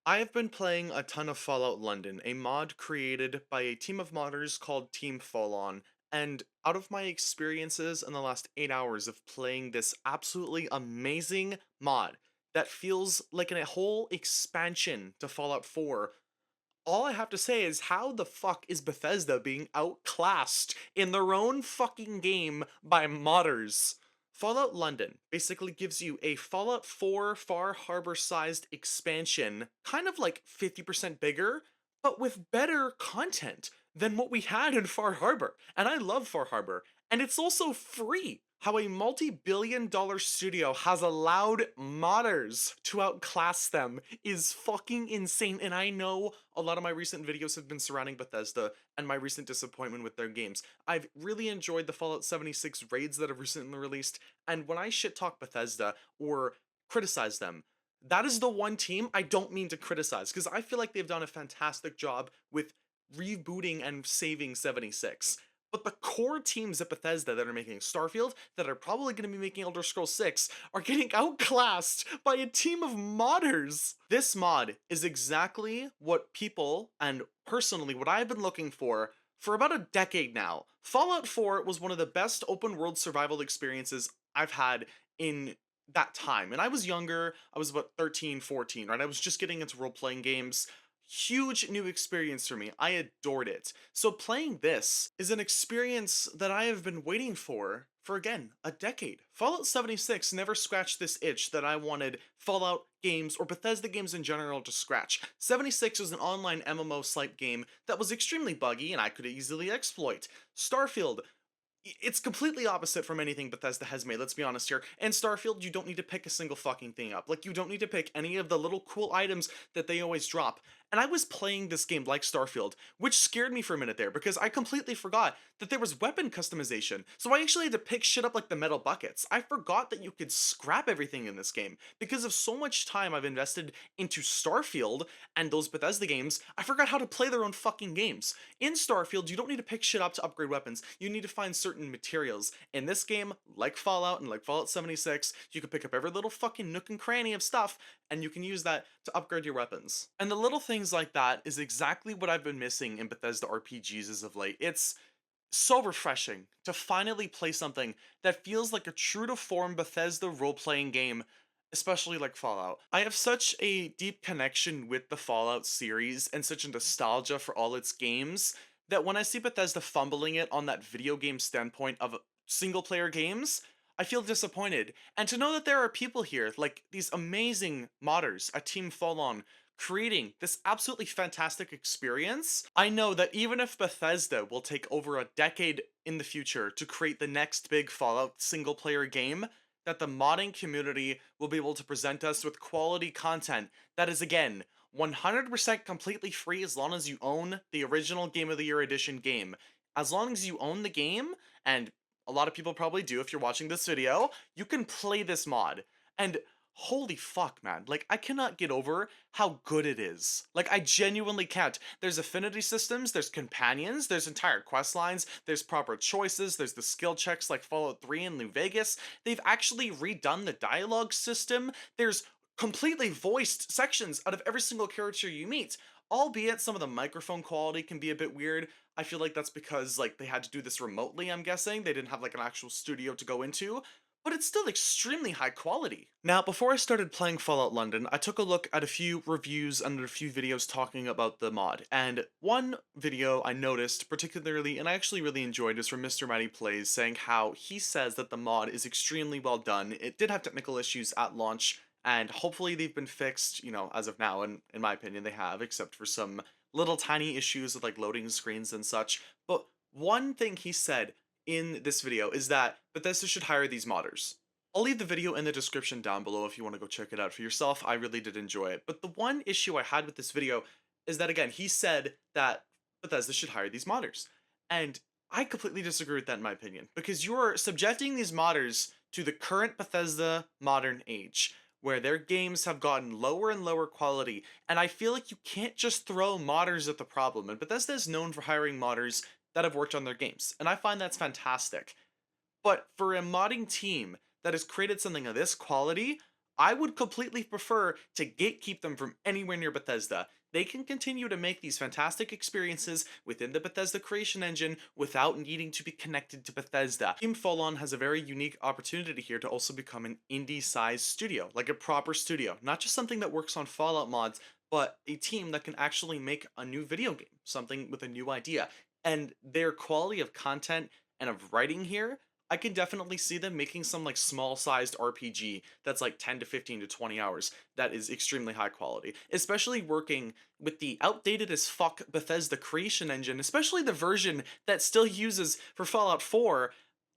I have been playing a ton of Fallout London, a mod created by a team of modders called Team Folon, and out of my experiences in the last 8 hours of playing this absolutely amazing mod that feels like a whole expansion to Fallout 4, all I have to say is how the fuck is Bethesda being outclassed in their own fucking game by modders? Fallout London basically gives you a Fallout 4 Far Harbor sized expansion, kind of like 50% bigger, but with better content than what we had in Far Harbor. And I love Far Harbor. And it's also free. How a multi-billion-dollar studio has allowed modders to outclass them is fucking insane. And I know a lot of my recent videos have been surrounding Bethesda and my recent disappointment with their games. I've really enjoyed the Fallout 76 raids that have recently released, and when I shit talk Bethesda or criticize them, that is the one team I don't mean to criticize because I feel like they've done a fantastic job with rebooting and saving 76. But the core teams at Bethesda that are making Starfield, that are probably going to be making Elder Scrolls 6, are getting outclassed by a team of modders. This mod is exactly what people, and personally what I've been looking for about a decade now. Fallout 4 was one of the best open world survival experiences I've had in that time. And I was younger, I was about 13, 14, right? I was just getting into role playing games. Huge new experience for me. I adored it. So playing this is an experience that I have been waiting for again, a decade. Fallout 76 never scratched this itch that I wanted Fallout games or Bethesda games in general to scratch. 76 was an online MMO slipe game that was extremely buggy and I could easily exploit. Starfield, it's completely opposite from anything Bethesda has made, let's be honest here. And Starfield, you don't need to pick a single fucking thing up. Like, you don't need to pick any of the little cool items that they always drop. And I was playing this game like Starfield, which scared me for a minute there because I completely forgot that there was weapon customization. So I actually had to pick shit up like the metal buckets. I forgot that you could scrap everything in this game. Because of so much time I've invested into Starfield and those Bethesda games, I forgot how to play their own fucking games. In Starfield, you don't need to pick shit up to upgrade weapons. You need to find certain materials. In this game, like Fallout and like Fallout 76, you can pick up every little fucking nook and cranny of stuff, and you can use that to upgrade your weapons. And the little things like that is exactly what I've been missing in Bethesda RPGs as of late. It's so refreshing to finally play something that feels like a true to form Bethesda role playing game, especially like Fallout. I have such a deep connection with the Fallout series and such a nostalgia for all its games that when I see Bethesda fumbling it on that video game standpoint of single player games, I feel disappointed. And to know that there are people here, like these amazing modders at Team Folon, creating this absolutely fantastic experience, I know that even if Bethesda will take over a decade in the future to create the next big Fallout single player game, that the modding community will be able to present us with quality content that is, again, 100% completely free as long as you own the original Game of the Year edition game. As long as you own the game, and a lot of people probably do if you're watching this video, you can play this mod. And holy fuck, man. Like, I cannot get over how good it is. Like, I genuinely can't. There's affinity systems, there's companions, there's entire quest lines, there's proper choices, there's the skill checks like Fallout 3 and New Vegas. They've actually redone the dialogue system. There's completely voiced sections out of every single character you meet. Albeit some of the microphone quality can be a bit weird. I feel like that's because like they had to do this remotely, I'm guessing. They didn't have like an actual studio to go into, but it's still extremely high quality. Now, before I started playing Fallout London, I took a look at a few reviews and a few videos talking about the mod, and one video I noticed particularly, and I actually really enjoyed, is from Mr. Mighty Plays, saying how he says that the mod is extremely well done. It did have technical issues at launch, and hopefully they've been fixed, as of now, and in my opinion they have, except for some little tiny issues with like loading screens and such. But one thing he said in this video is that Bethesda should hire these modders. I'll leave the video in the description down below if you want to go check it out for yourself. I really did enjoy it. But the one issue I had with this video is that, again, he said that Bethesda should hire these modders. And I completely disagree with that in my opinion, because you're subjecting these modders to the current Bethesda modern age, where their games have gotten lower and lower quality, and I feel like you can't just throw modders at the problem, and Bethesda is known for hiring modders that have worked on their games, and I find that's fantastic. But for a modding team that has created something of this quality, I would completely prefer to gatekeep them from anywhere near Bethesda. They can continue to make these fantastic experiences within the Bethesda creation engine without needing to be connected to Bethesda. Team Folon has a very unique opportunity here to also become an indie-sized studio, like a proper studio, not just something that works on Fallout mods, but a team that can actually make a new video game, something with a new idea. And their quality of content and of writing here, I can definitely see them making some like small sized RPG that's like 10 to 15 to 20 hours that is extremely high quality, especially working with the outdated as fuck Bethesda creation engine, especially the version that still uses for Fallout 4.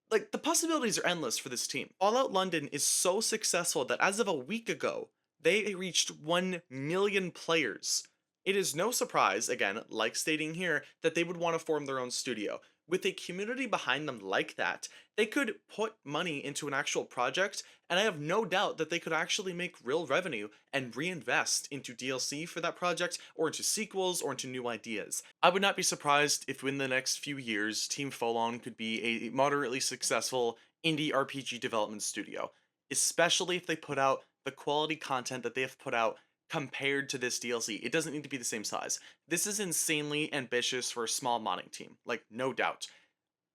Like, the possibilities are endless for this team. Fallout London is so successful that as of a week ago, they reached 1 million players. It is no surprise, again, like stating here, that they would want to form their own studio. With a community behind them like that, they could put money into an actual project, and I have no doubt that they could actually make real revenue and reinvest into DLC for that project, or into sequels, or into new ideas. I would not be surprised if in the next few years, Team Folon could be a moderately successful indie RPG development studio, especially if they put out the quality content that they have put out compared to this DLC. It doesn't need to be the same size. This is insanely ambitious for a small modding team, like, no doubt.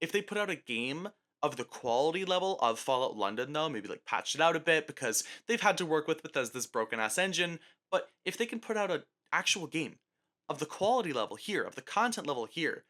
If they put out a game of the quality level of Fallout London, though, maybe like patch it out a bit because they've had to work with Bethesda's broken ass engine, but if they can put out an actual game of the quality level here, of the content level here,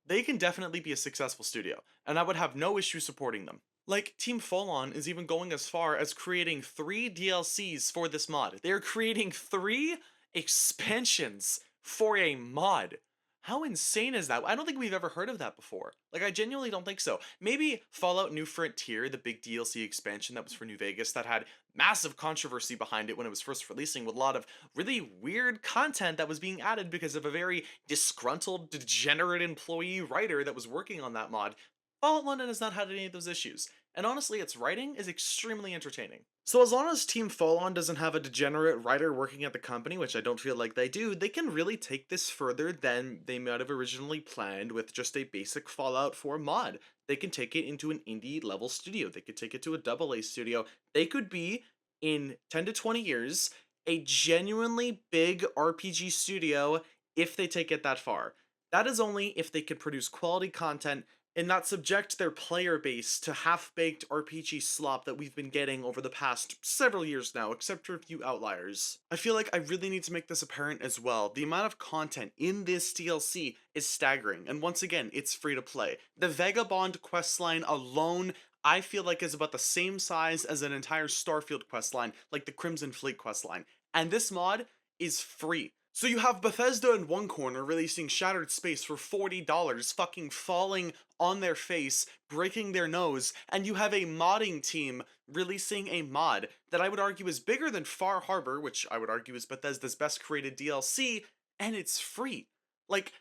they can definitely be a successful studio, and I would have no issue supporting them. Like, Team Folon is even going as far as creating 3 DLCs for this mod. They're creating 3 expansions for a mod. How insane is that? I don't think we've ever heard of that before. Like, I genuinely don't think so. Maybe Fallout New Frontier, the big DLC expansion that was for New Vegas, that had massive controversy behind it when it was first releasing, with a lot of really weird content that was being added because of a very disgruntled, degenerate employee writer that was working on that mod. Fallout London has not had any of those issues, and honestly, its writing is extremely entertaining. So as long as Team Folon doesn't have a degenerate writer working at the company, which I don't feel like they do, they can really take this further than they might have originally planned with just a basic Fallout 4 mod. They can take it into an indie level studio. They could take it to a double A studio. They could be, in 10 to 20 years, a genuinely big RPG studio if they take it that far. That is only if they could produce quality content and not subject their player base to half-baked RPG slop that we've been getting over the past several years now, except for a few outliers. I feel like I really need to make this apparent as well. The amount of content in this DLC is staggering, and once again, it's free to play. The Vagabond questline alone, I feel like, is about the same size as an entire Starfield questline, like the Crimson Fleet questline. And this mod is free. So you have Bethesda in one corner releasing Shattered Space for $40, fucking falling on their face, breaking their nose, and you have a modding team releasing a mod that I would argue is bigger than Far Harbor, which I would argue is Bethesda's best created DLC, and it's free. Like,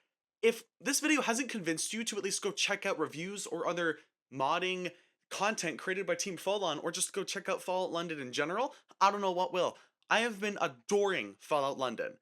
if this video hasn't convinced you to at least go check out reviews or other modding content created by Team Fallout, or just go check out Fallout London in general, I don't know what will. I have been adoring Fallout London.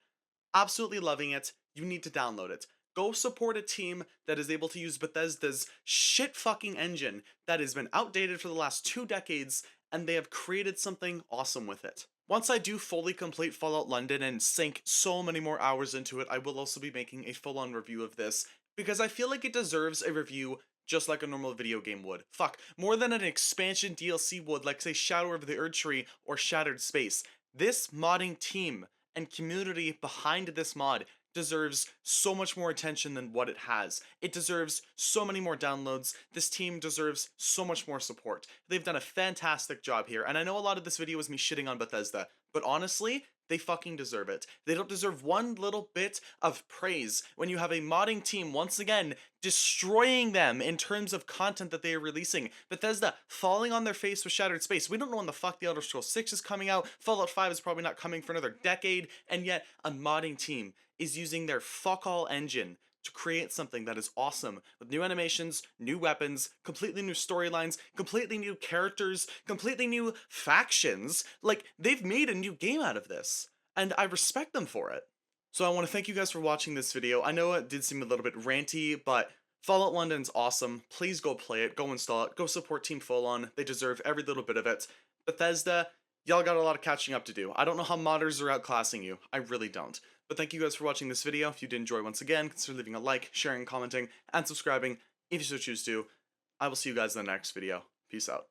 Absolutely loving it. You need to download it. Go support a team that is able to use Bethesda's shit fucking engine that has been outdated for the last 2 decades, and they have created something awesome with it. Once I do fully complete Fallout London and sink so many more hours into it, I will also be making a full-on review of this, because I feel like it deserves a review just like a normal video game would. Fuck, more than an expansion DLC would, like say Shadow of the Erdtree or Shattered Space. This modding team and community behind this mod deserves so much more attention than what it has. It deserves so many more downloads. This team deserves so much more support. They've done a fantastic job here, and I know a lot of this video was me shitting on Bethesda, but honestly, they fucking deserve it. They don't deserve one little bit of praise when you have a modding team once again destroying them in terms of content that they are releasing. Bethesda falling on their face with Shattered Space. We don't know when the fuck the Elder Scrolls 6 is coming out. Fallout 5 is probably not coming for another decade, and yet a modding team is using their fuck all engine to create something that is awesome, with new animations, new weapons, completely new storylines, completely new characters, completely new factions. Like, they've made a new game out of this, and I respect them for it. So I want to thank you guys for watching this video. I know it did seem a little bit ranty, but Fallout London's awesome. Please go play it, go install it, go support Team Folon. They deserve every little bit of it. Bethesda, y'all got a lot of catching up to do. I don't know how modders are outclassing you. I really don't. But thank you guys for watching this video. If you did enjoy, once again, consider leaving a like, sharing, commenting, and subscribing if you so choose to. I will see you guys in the next video. Peace out.